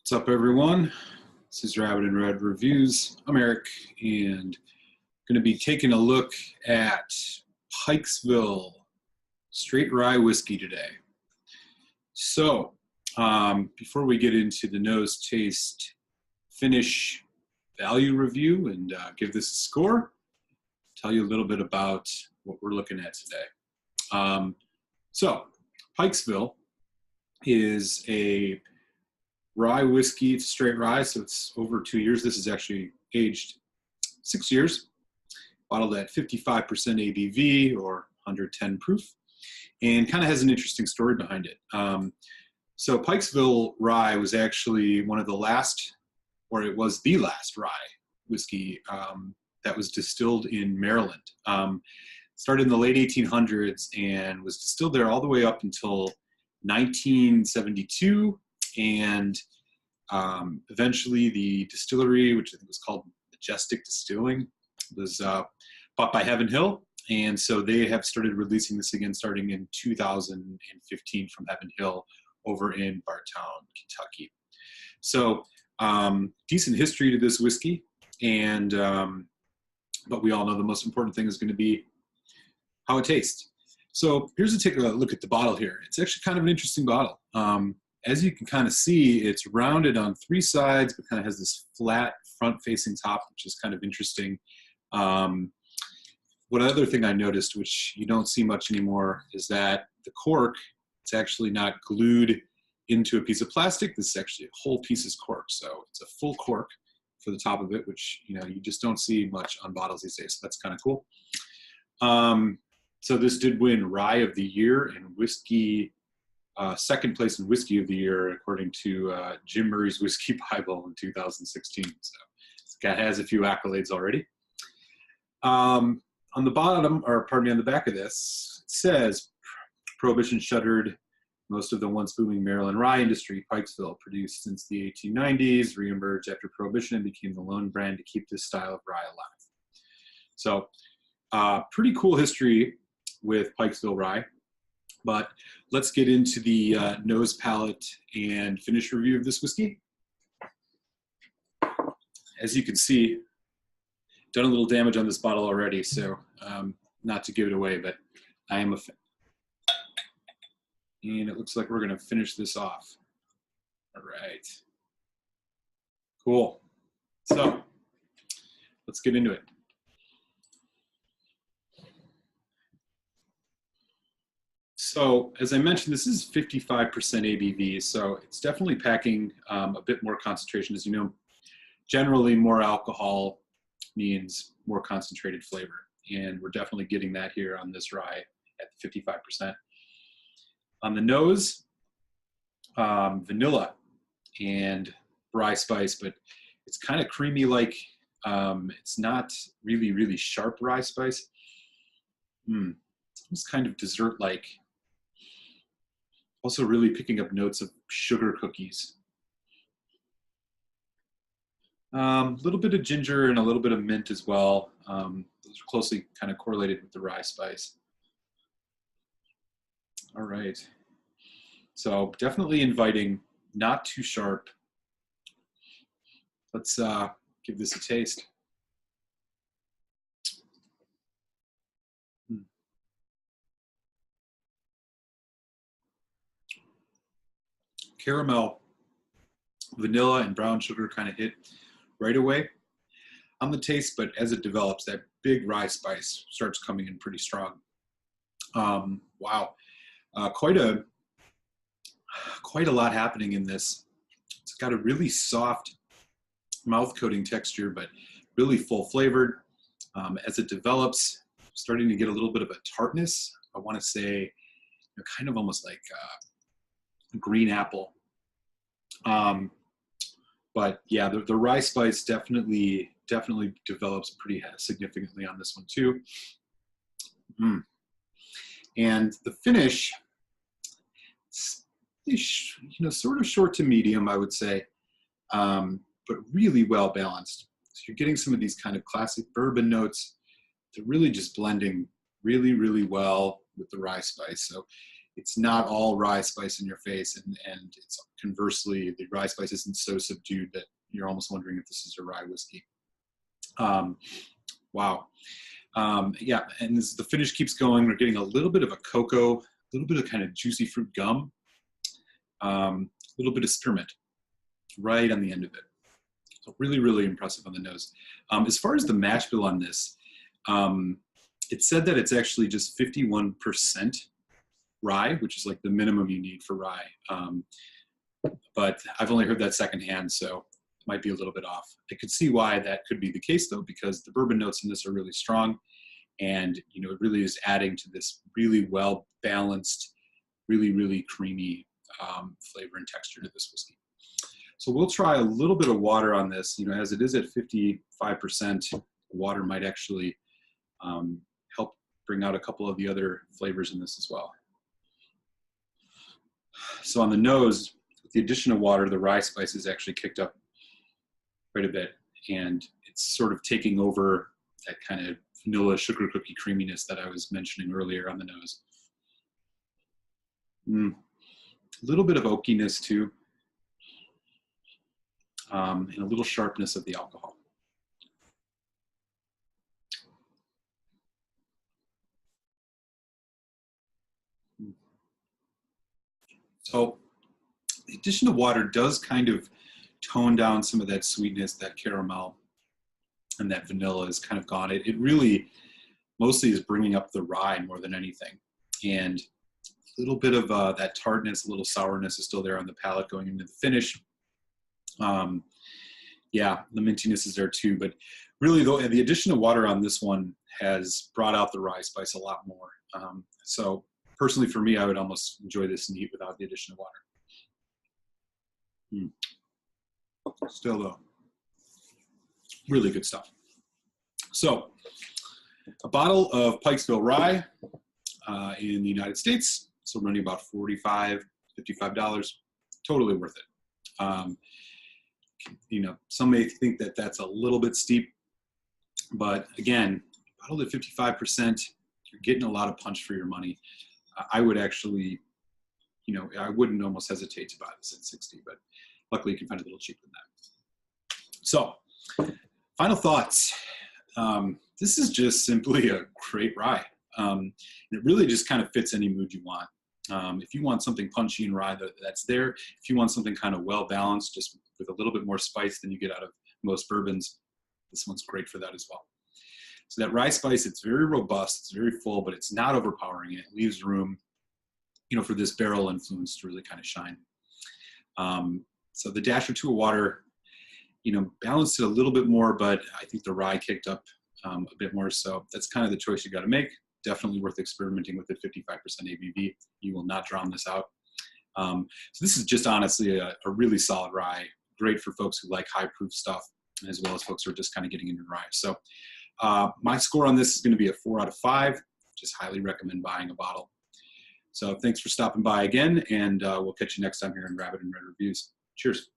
What's up, everyone? This is Rabbit and Red Reviews. I'm Eric, and going to be taking a look at Pikesville Straight Rye Whiskey today. So, before we get into the nose, taste, finish, value review and give this a score, tell you a little bit about what we're looking at today. So, Pikesville is a rye whiskey. It's straight rye, so it's over 2 years. This is actually aged 6 years, bottled at 55% ABV or 110 proof, and kind of has an interesting story behind it. So Pikesville Rye was actually one of the last, or it was the last rye whiskey that was distilled in Maryland. Started in the late 1800s and was distilled there all the way up until 1972, and eventually the distillery, which I think was called Majestic Distilling, was bought by Heaven Hill, and so they have started releasing this again starting in 2015 from Heaven Hill over in Bartown, Kentucky. So decent history to this whiskey, and but we all know the most important thing is going to be how it tastes. So here's take a look at the bottle here. It's actually kind of an interesting bottle. As you can kind of see, it's rounded on three sides, but kind of has this flat front-facing top, which is kind of interesting. What other thing I noticed, which you don't see much anymore, is that the cork, it's actually not glued into a piece of plastic. This is actually a whole piece is cork. So it's a full cork for the top of it, which you just don't see much on bottles these days. So that's kind of cool. So this did win Rye of the Year and Whiskey, second place in Whiskey of the Year, according to Jim Murray's Whiskey Bible in 2016. So this guy has a few accolades already. On the bottom, or pardon me, on the back of this, it says, Prohibition shuttered most of the once booming Maryland rye industry. Pikesville, produced since the 1890s, reemerged after Prohibition and became the lone brand to keep this style of rye alive. So pretty cool history with Pikesville Rye. But let's get into the nose, palate, and finish review of this whiskey. As you can see, done a little damage on this bottle already, so not to give it away, but I am a fan. And it looks like we're going to finish this off. All right. Cool. So let's get into it. So, as I mentioned, this is 55% ABV, so it's definitely packing a bit more concentration. As you know, generally more alcohol means more concentrated flavor, and we're definitely getting that here on this rye at 55%. On the nose, vanilla and rye spice, but it's kind of creamy, like it's not really, really sharp rye spice. It's almost kind of dessert-like. Also really picking up notes of sugar cookies. A little bit of ginger and a little bit of mint as well. Those are closely kind of correlated with the rye spice. All right. So definitely inviting, not too sharp. Let's give this a taste. Caramel, vanilla, and brown sugar kind of hit right away on the taste, but as it develops, that big rye spice starts coming in pretty strong. Wow, quite a lot happening in this. It's got a really soft mouth coating texture, but really full flavored. As it develops, starting to get a little bit of a tartness. I want to say, kind of almost like green apple. But yeah, the rye spice definitely develops pretty significantly on this one too. And the finish, sort of short to medium, I would say, but really well balanced. So you're getting some of these kind of classic bourbon notes. They're really just blending really, really well with the rye spice. So it's not all rye spice in your face, and it's conversely, the rye spice isn't so subdued that you're almost wondering if this is a rye whiskey. Wow. Yeah, and the finish keeps going. We're getting a little bit of a cocoa, a little bit of kind of juicy fruit gum, a little bit of spearmint right on the end of it. So really, really impressive on the nose. As far as the mash bill on this, it said that it's actually just 51% rye, which is like the minimum you need for rye. But I've only heard that secondhand, so it might be a little bit off. I could see why that could be the case, though, because the bourbon notes in this are really strong, and it really is adding to this really well balanced, really, really creamy flavor and texture to this whiskey. So we'll try a little bit of water on this. As it is at 55%, water might actually help bring out a couple of the other flavors in this as well. So on the nose, with the addition of water, the rye spice is actually kicked up quite a bit, and it's sort of taking over that kind of vanilla sugar cookie creaminess that I was mentioning earlier on the nose. A little bit of oakiness too, and a little sharpness of the alcohol. So the addition of water does kind of tone down some of that sweetness, that caramel, and that vanilla is kind of gone. It really mostly is bringing up the rye more than anything. And a little bit of that tartness, a little sourness is still there on the palate going into the finish. Yeah, the mintiness is there too, but really though, the addition of water on this one has brought out the rye spice a lot more. So personally for me, I would almost enjoy this neat without the addition of water. Still though, really good stuff. So a bottle of Pikesville Rye in the United States, so running about $45, $55, totally worth it. Some may think that that's a little bit steep, but again, bottled at 55%, you're getting a lot of punch for your money. I would actually, I wouldn't almost hesitate to buy this at 60, but luckily you can find it a little cheaper than that. So, final thoughts. This is just simply a great rye. It really just kind of fits any mood you want. If you want something punchy and rye, that's there. If you want something kind of well-balanced, just with a little bit more spice than you get out of most bourbons, this one's great for that as well. So that rye spice, it's very robust, it's very full, but it's not overpowering. It leaves room, for this barrel influence to really kind of shine. So the dash or two of water, balanced it a little bit more, but I think the rye kicked up a bit more. So that's kind of the choice you got to make. Definitely worth experimenting with it. 55% ABV. You will not drown this out. So this is just honestly a really solid rye. Great for folks who like high proof stuff, as well as folks who are just kind of getting into rye. So my score on this is going to be a 4 out of 5. Just highly recommend buying a bottle. So thanks for stopping by again, and we'll catch you next time here in Rabbit and Red Reviews. Cheers.